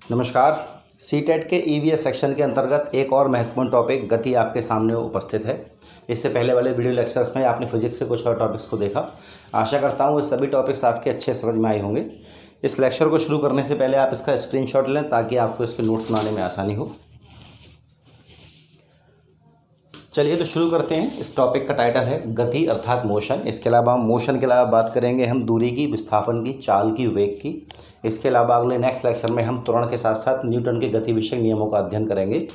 नमस्कार। सीटेट के EVS section के अंतर्गत एक और महत्वपूर्ण टॉपिक गति आपके सामने उपस्थित है। इससे पहले वाले वीडियो लेक्चर्स में आपने फिजिक्स के कुछ और टॉपिक्स को देखा। आशा करता हूँ ये सभी टॉपिक्स आपके अच्छे समझ में आए होंगे। इस लेक्चर को शुरू करने से पहले आप इसका स्क्रीनशॉट लें ताकि आपको इसके नोट्स बनाने में आसानी हो। चलिए तो शुरू करते हैं। इस टॉपिक का टाइटल है गति अर्थात मोशन। इसके अलावा हम मोशन के अलावा बात करेंगे हम दूरी की, विस्थापन की, चाल की, वेग की। इसके अलावा अगले नेक्स्ट लेक्चर में हम त्वरण के साथ साथ न्यूटन के गति विषयक नियमों का अध्ययन करेंगे,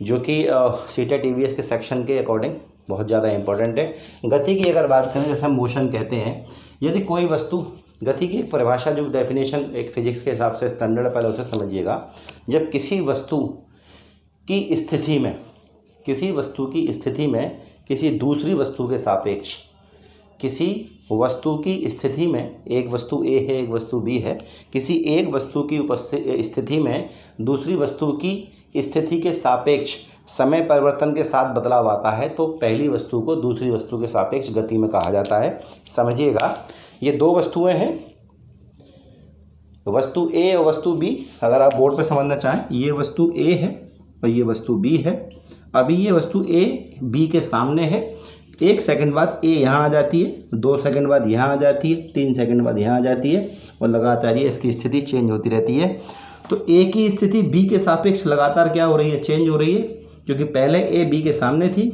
जो कि सीटेट ईवीएस के सेक्शन के अकॉर्डिंग बहुत ज़्यादा इंपॉर्टेंट है। गति की अगर बात करें, जैसे हम मोशन कहते हैं, यदि कोई वस्तु, गति की एक परिभाषा, जो डेफिनेशन एक फिजिक्स के हिसाब से स्टैंडर्ड, पहले उसे समझिएगा। जब किसी वस्तु की स्थिति में किसी दूसरी वस्तु के सापेक्ष, किसी वस्तु की स्थिति में, एक वस्तु ए है, एक वस्तु बी है, किसी एक वस्तु की स्थिति में दूसरी वस्तु की स्थिति के सापेक्ष समय परिवर्तन के साथ बदलाव आता है, तो पहली वस्तु को दूसरी वस्तु के सापेक्ष गति में कहा जाता है। समझिएगा, ये दो वस्तुएं हैं, वस्तु ए और वस्तु बी। अगर आप बोर्ड पे समझना चाहें, ये वस्तु ए है और ये वस्तु बी है। अभी ये वस्तु ए बी के सामने है। 1 सेकंड बाद ए यहाँ आ जाती है, 2 सेकंड बाद यहाँ आ जाती है, 3 सेकंड बाद यहाँ आ जाती है, और लगातार ये इसकी स्थिति चेंज होती रहती है। तो ए की स्थिति बी के सापेक्ष लगातार क्या हो रही है? चेंज हो रही है, क्योंकि पहले ए बी के सामने थी,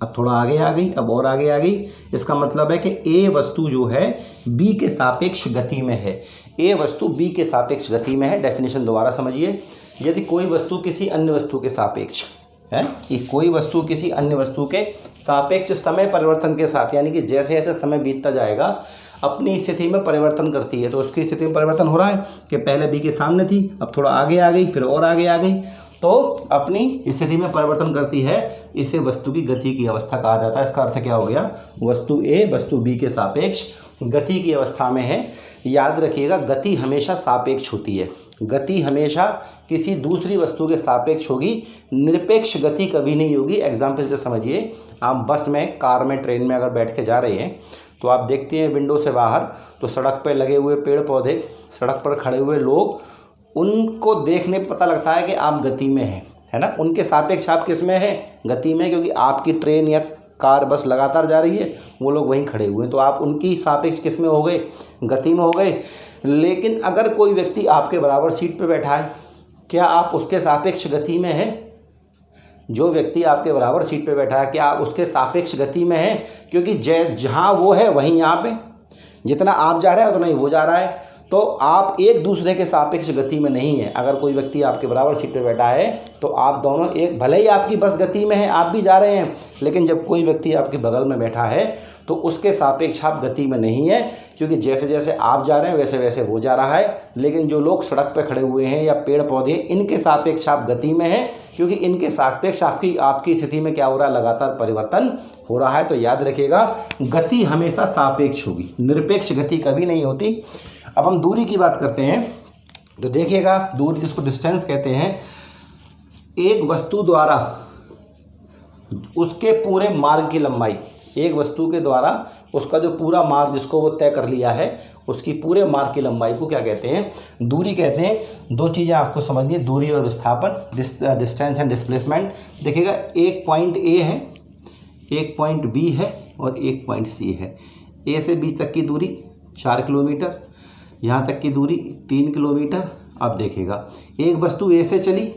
अब थोड़ा आगे आ गई, अब और आगे आ गई। इसका मतलब है कि ए वस्तु जो है बी के सापेक्ष गति में है। ए वस्तु बी के सापेक्ष गति में है। डेफिनेशन दोबारा समझिए। यदि कोई वस्तु किसी अन्य वस्तु के सापेक्ष है, कि कोई वस्तु किसी अन्य वस्तु के सापेक्ष समय परिवर्तन के साथ, यानी कि जैसे जैसे समय बीतता जाएगा अपनी स्थिति में परिवर्तन करती है, तो उसकी स्थिति में परिवर्तन हो रहा है कि पहले बी के सामने थी, अब थोड़ा आगे आ गई, फिर और आगे आ गई, तो अपनी स्थिति में परिवर्तन करती है। इसे वस्तु की गति की अवस्था कहा जाता है। इसका अर्थ क्या हो गया? वस्तु ए वस्तु बी के सापेक्ष गति की अवस्था में है। याद रखिएगा, गति हमेशा सापेक्ष होती है। गति हमेशा किसी दूसरी वस्तु के सापेक्ष होगी, निरपेक्ष गति कभी नहीं होगी। एग्जाम्पल से समझिए, आप बस में, कार में, ट्रेन में अगर बैठ के जा रहे हैं, तो आप देखते हैं विंडो से बाहर, तो सड़क पे लगे हुए पेड़ पौधे, सड़क पर खड़े हुए लोग, उनको देखने पर पता लगता है कि आप गति में हैं, है ना। उनके सापेक्ष आप किस में हैं? गति में, क्योंकि आपकी ट्रेन या कार, बस लगातार जा रही है, वो लोग वहीं खड़े हुए हैं, तो आप उनकी सापेक्ष किस में हो गए? गति में हो गए। लेकिन अगर कोई व्यक्ति आपके बराबर सीट पे बैठा है, क्या आप उसके सापेक्ष गति में हैं? जो व्यक्ति आपके बराबर सीट पे बैठा है, क्या आप उसके सापेक्ष गति में हैं? क्योंकि जहाँ वो है वहीं यहाँ पे, जितना आप जा रहे हैं उतना ही वो जा रहा है, तो आप एक दूसरे के सापेक्ष गति में नहीं है। अगर कोई व्यक्ति आपके बराबर सीट पे बैठा है, तो आप दोनों एक, भले ही आपकी बस गति में है, आप भी जा रहे हैं, लेकिन जब कोई व्यक्ति आपके बगल में बैठा है तो उसके सापेक्ष आप गति में नहीं है, क्योंकि जैसे जैसे आप जा रहे हैं वैसे वैसे वो जा रहा है। लेकिन जो लोग सड़क पर खड़े हुए हैं या पेड़ पौधे, इनके सापेक्ष आप गति में हैं, क्योंकि इनके सापेक्ष आपकी स्थिति में क्या हो रहा है? लगातार परिवर्तन हो रहा है। तो याद रखिएगा, गति हमेशा सापेक्ष होगी, निरपेक्ष गति कभी नहीं होती। अब हम दूरी की बात करते हैं, तो देखिएगा, दूरी जिसको डिस्टेंस कहते हैं, एक वस्तु द्वारा उसके पूरे मार्ग की लंबाई, एक वस्तु के द्वारा उसका जो पूरा मार्ग जिसको वो तय कर लिया है, उसकी पूरे मार्ग की लंबाई को क्या कहते हैं? दूरी कहते हैं। दो चीज़ें आपको समझनी है, दूरी और विस्थापन, डिस्टेंस एंड डिस्प्लेसमेंट। देखिएगा, एक पॉइंट ए है, एक पॉइंट बी है और एक पॉइंट सी है। ए से बी तक की दूरी 4 किलोमीटर, यहाँ तक की दूरी 3 किलोमीटर। अब देखिएगा, एक वस्तु ए से चली,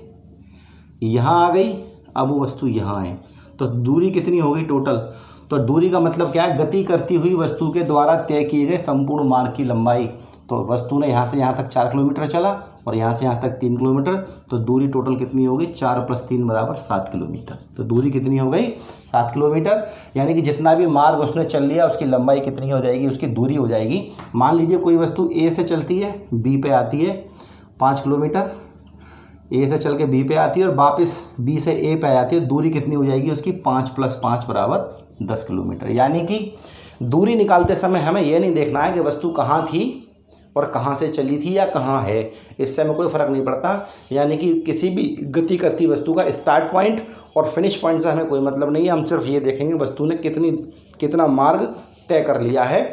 यहाँ आ गई, अब वो वस्तु यहाँ है, तो दूरी कितनी हो गई टोटल? तो दूरी का मतलब क्या है? गति करती हुई वस्तु के द्वारा तय किए गए संपूर्ण मार्ग की लंबाई। तो वस्तु ने यहाँ से यहाँ तक 4 किलोमीटर चला और यहाँ से यहाँ तक 3 किलोमीटर, तो दूरी टोटल कितनी हो गई? 4 + 3 = 7 किलोमीटर। तो दूरी कितनी हो गई? 7 किलोमीटर। यानी कि जितना भी मार्ग उसने चल लिया, उसकी लंबाई कितनी हो जाएगी? उसकी दूरी हो जाएगी। मान लीजिए कोई वस्तु ए से चलती है, बी पे आती है 5 किलोमीटर, ए से चल के बी पे आती है और वापस बी से ए पे आती है, दूरी कितनी हो जाएगी उसकी? 5 + 5 = 10 किलोमीटर। यानी कि दूरी निकालते समय हमें यह नहीं देखना है कि वस्तु कहाँ थी और कहाँ से चली थी या कहाँ है, इससे हमें कोई फ़र्क नहीं पड़ता। यानी कि किसी भी गति करती वस्तु का स्टार्ट पॉइंट और फिनिश पॉइंट से हमें कोई मतलब नहीं है। हम सिर्फ ये देखेंगे वस्तु ने कितना मार्ग तय कर लिया है।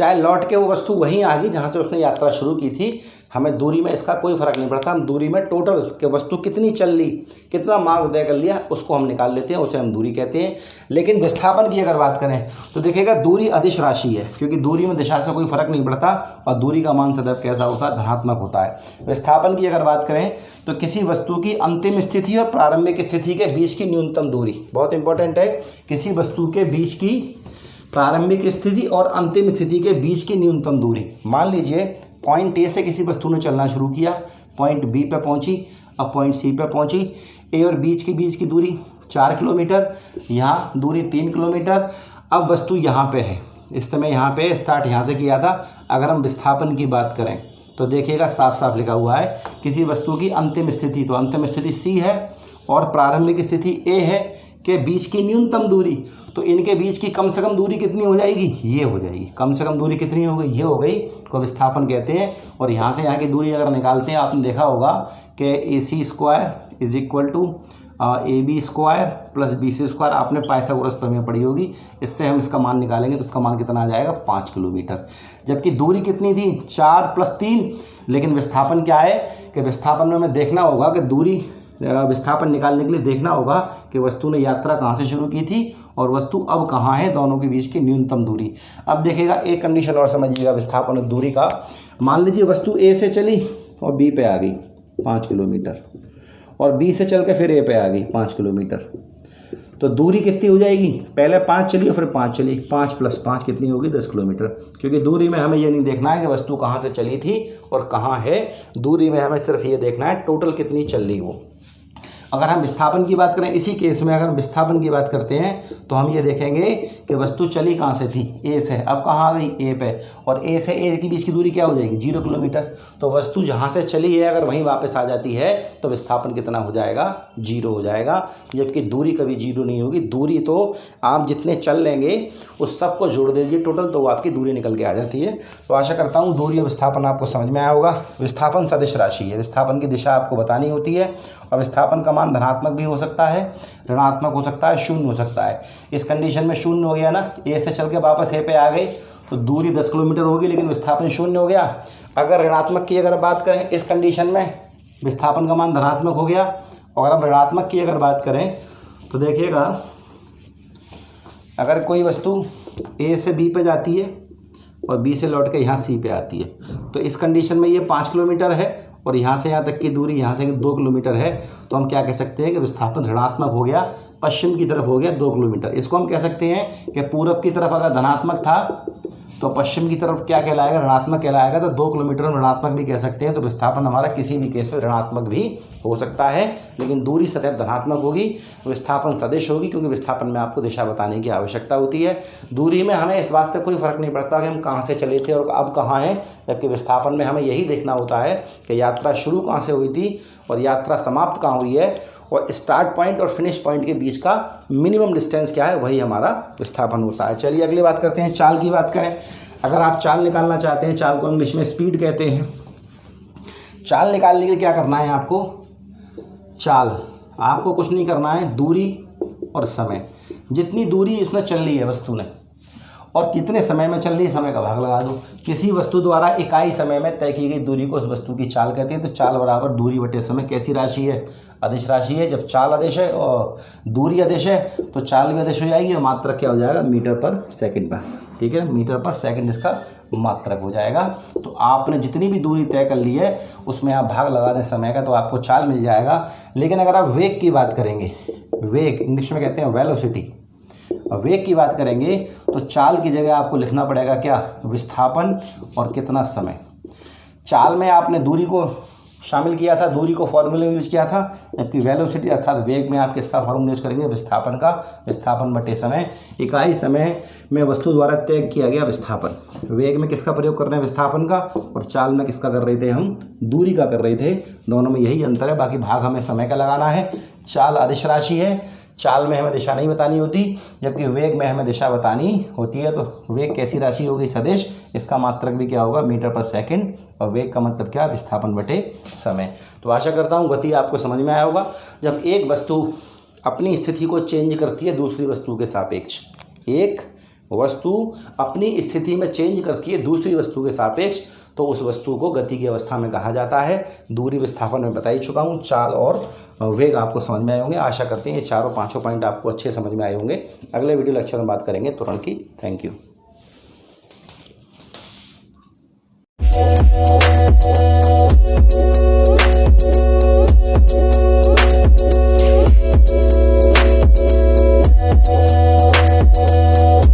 चाहे लौट के वो वस्तु वहीं आ गई जहाँ से उसने यात्रा शुरू की थी, हमें दूरी में इसका कोई फ़र्क नहीं पड़ता। हम दूरी में टोटल के वस्तु कितनी चल ली, कितना मार्ग तय कर लिया, उसको हम निकाल लेते हैं, उसे हम दूरी कहते हैं। लेकिन विस्थापन की अगर बात करें तो देखिएगा दूरी अदिश राशि है, क्योंकि दूरी में दिशा से कोई फ़र्क नहीं पड़ता और दूरी का मान सदैव कैसा होता है, धनात्मक होता है। विस्थापन की अगर बात करें तो किसी वस्तु की अंतिम स्थिति और प्रारंभिक स्थिति के बीच की न्यूनतम दूरी, बहुत इंपॉर्टेंट है। किसी वस्तु के बीच की प्रारंभिक स्थिति और अंतिम स्थिति के बीच की न्यूनतम दूरी। मान लीजिए पॉइंट ए से किसी वस्तु ने चलना शुरू किया, पॉइंट बी पे पहुंची, अब पॉइंट सी पे पहुंची। ए और बीच की दूरी 4 किलोमीटर, यहाँ दूरी 3 किलोमीटर। अब वस्तु यहाँ पे है, इस समय यहाँ पे स्टार्ट यहाँ से किया था। अगर हम विस्थापन की बात करें तो देखिएगा साफ साफ लिखा हुआ है किसी वस्तु की अंतिम स्थिति, तो अंतिम स्थिति सी है और प्रारंभिक स्थिति ए है के बीच की न्यूनतम दूरी। तो इनके बीच की कम से कम दूरी कितनी हो जाएगी, ये हो जाएगी। कम से कम दूरी कितनी हो गई, ये हो गई, को विस्थापन कहते हैं। और यहाँ से यहाँ की दूरी अगर निकालते हैं, आपने देखा होगा कि AC square is equal to AB square plus BC square, आपने पाइथागोरस प्रमेय पढ़ी होगी। इससे हम इसका मान निकालेंगे तो उसका मान कितना आ जाएगा, 5 किलोमीटर। जबकि दूरी कितनी थी, 4 + 3। लेकिन विस्थापन क्या है कि विस्थापन में हमें देखना होगा कि दूरी, विस्थापन निकालने के लिए देखना होगा कि वस्तु ने यात्रा कहाँ से शुरू की थी और वस्तु अब कहाँ है, दोनों के बीच की न्यूनतम दूरी। अब देखिएगा एक कंडीशन और समझिएगा विस्थापन और दूरी का। मान लीजिए वस्तु ए से चली और बी पे आ गई 5 किलोमीटर, और बी से चल के फिर ए पे आ गई 5 किलोमीटर। तो दूरी कितनी हो जाएगी, पहले 5 चली और फिर 5 चली, 5 + 5 कितनी होगी, 10 किलोमीटर। क्योंकि दूरी में हमें ये नहीं देखना है कि वस्तु कहाँ से चली थी और कहाँ है, दूरी में हमें सिर्फ ये देखना है टोटल कितनी चल रही वो। अगर हम विस्थापन की बात करें, इसी केस में अगर हम विस्थापन की बात करते हैं तो हम ये देखेंगे कि वस्तु चली कहाँ से थी, ए से, अब कहाँ आ गई, ए पे, और ए से ए के बीच की दूरी क्या हो जाएगी, 0 किलोमीटर। तो वस्तु जहाँ से चली है अगर वहीं वापस आ जाती है तो विस्थापन कितना हो जाएगा, 0 हो जाएगा। जबकि दूरी कभी 0 नहीं होगी। दूरी तो आप जितने चल लेंगे उस सबको जोड़ दीजिए टोटल, तो वो आपकी दूरी निकल के आ जाती है। तो आशा करता हूँ दूरी और विस्थापन आपको समझ में आया होगा। विस्थापन सदिश राशि है, विस्थापन की दिशा आपको बतानी होती है, और विस्थापन का मान धनात्मक भी हो सकता है, ऋणात्मक हो सकता है, शून्य हो सकता है। इस कंडीशन में शून्य हो गया ना, ए से चल के वापस ए पे आ गए तो दूरी 10 किलोमीटर होगी, लेकिन विस्थापन शून्य हो गया। अगर ऋणात्मक की अगर बात करें, इस कंडीशन में विस्थापन का मान धनात्मक हो गया। और हम ऋणात्मक की अगर बात करें तो देखिएगा, अगर कोई वस्तु ए से बी पे जाती है और बी से लौट के यहाँ सी पे आती है, तो इस कंडीशन में ये 5 किलोमीटर है और यहाँ से यहाँ तक की दूरी यहाँ से 2 किलोमीटर है। तो हम क्या कह सकते हैं कि विस्थापन ऋणात्मक हो गया, पश्चिम की तरफ हो गया 2 किलोमीटर। इसको हम कह सकते हैं कि पूरब की तरफ अगर धनात्मक था तो पश्चिम की तरफ क्या कहलाएगा, ऋणात्मक कहलाएगा। तो 2 किलोमीटर हम ऋणात्मक भी कह सकते हैं। तो विस्थापन हमारा किसी भी केस में ऋणात्मक भी हो सकता है, लेकिन दूरी सदैव धनात्मक होगी, विस्थापन सदिश होगी, क्योंकि विस्थापन में आपको दिशा बताने की आवश्यकता होती है। दूरी में हमें इस बात से कोई फर्क नहीं पड़ता कि हम कहाँ से चले थे और अब कहाँ हैं, जबकि विस्थापन में हमें यही देखना होता है कि यात्रा शुरू कहाँ से हुई थी और यात्रा समाप्त कहाँ हुई है, और स्टार्ट पॉइंट और फिनिश पॉइंट के बीच का मिनिमम डिस्टेंस क्या है, वही हमारा विस्थापन होता है। चलिए अगली बात करते हैं, चाल की बात करें। अगर आप चाल निकालना चाहते हैं, चाल को इंग्लिश में स्पीड कहते हैं। चाल निकालने के लिए क्या करना है आपको, चाल आपको कुछ नहीं करना है, दूरी और समय, जितनी दूरी इसमें चल रही है वस्तु ने और कितने समय में चल रही है, समय का भाग लगा दो। किसी वस्तु द्वारा इकाई समय में तय की गई दूरी को उस वस्तु की चाल कहते हैं। तो चाल बराबर दूरी बटे समय कैसी राशि है, अदिश राशि है। जब चाल अदिश है और दूरी अदिश है तो चाल भी अदिश हो जाएगी और मात्रक क्या हो जाएगा, मीटर पर सेकंड पर, ठीक है, मीटर पर सेकंड इसका मात्रक हो जाएगा। तो आपने जितनी भी दूरी तय कर ली है उसमें आप भाग लगा दें समय का, तो आपको चाल मिल जाएगा। लेकिन अगर आप वेग की बात करेंगे, वेग इंग्लिश में कहते हैं वेलोसिटी, वेग की बात करेंगे तो चाल की जगह आपको लिखना पड़ेगा क्या, विस्थापन और कितना समय। चाल में आपने दूरी को शामिल किया था, दूरी को फॉर्मूले में यूज किया था, जबकि वेलोसिटी अर्थात वेग में आप किसका फॉर्मूला यूज करेंगे, विस्थापन का। विस्थापन बटे समय, इकाई समय में वस्तु द्वारा तय किया गया विस्थापन। वेग में किसका प्रयोग कर रहे हैं, विस्थापन का, और चाल में किसका कर रहे थे हम, दूरी का कर रहे थे। दोनों में यही अंतर है, बाकी भाग हमें समय का लगाना है। चाल अदिश राशि है, चाल में हमें दिशा नहीं बतानी होती, जबकि वेग में हमें दिशा बतानी होती है। तो वेग कैसी राशि होगी, सदिश, इसका मात्रक भी क्या होगा, मीटर पर सेकंड, और वेग का मतलब क्या, विस्थापन बटे समय। तो आशा करता हूँ गति आपको समझ में आया होगा। जब एक वस्तु अपनी स्थिति को चेंज करती है दूसरी वस्तु के सापेक्ष, एक वस्तु अपनी स्थिति में चेंज करती है दूसरी वस्तु के सापेक्ष, तो उस वस्तु को गति की अवस्था में कहा जाता है। दूरी विस्थापन में बता ही चुका हूँ। चाल और वेग आपको समझ में आए होंगे। आशा करते हैं ये चारों पांचों पॉइंट आपको अच्छे समझ में आए होंगे। अगले वीडियो लेक्चर में बात करेंगे त्वरण की। Thank you.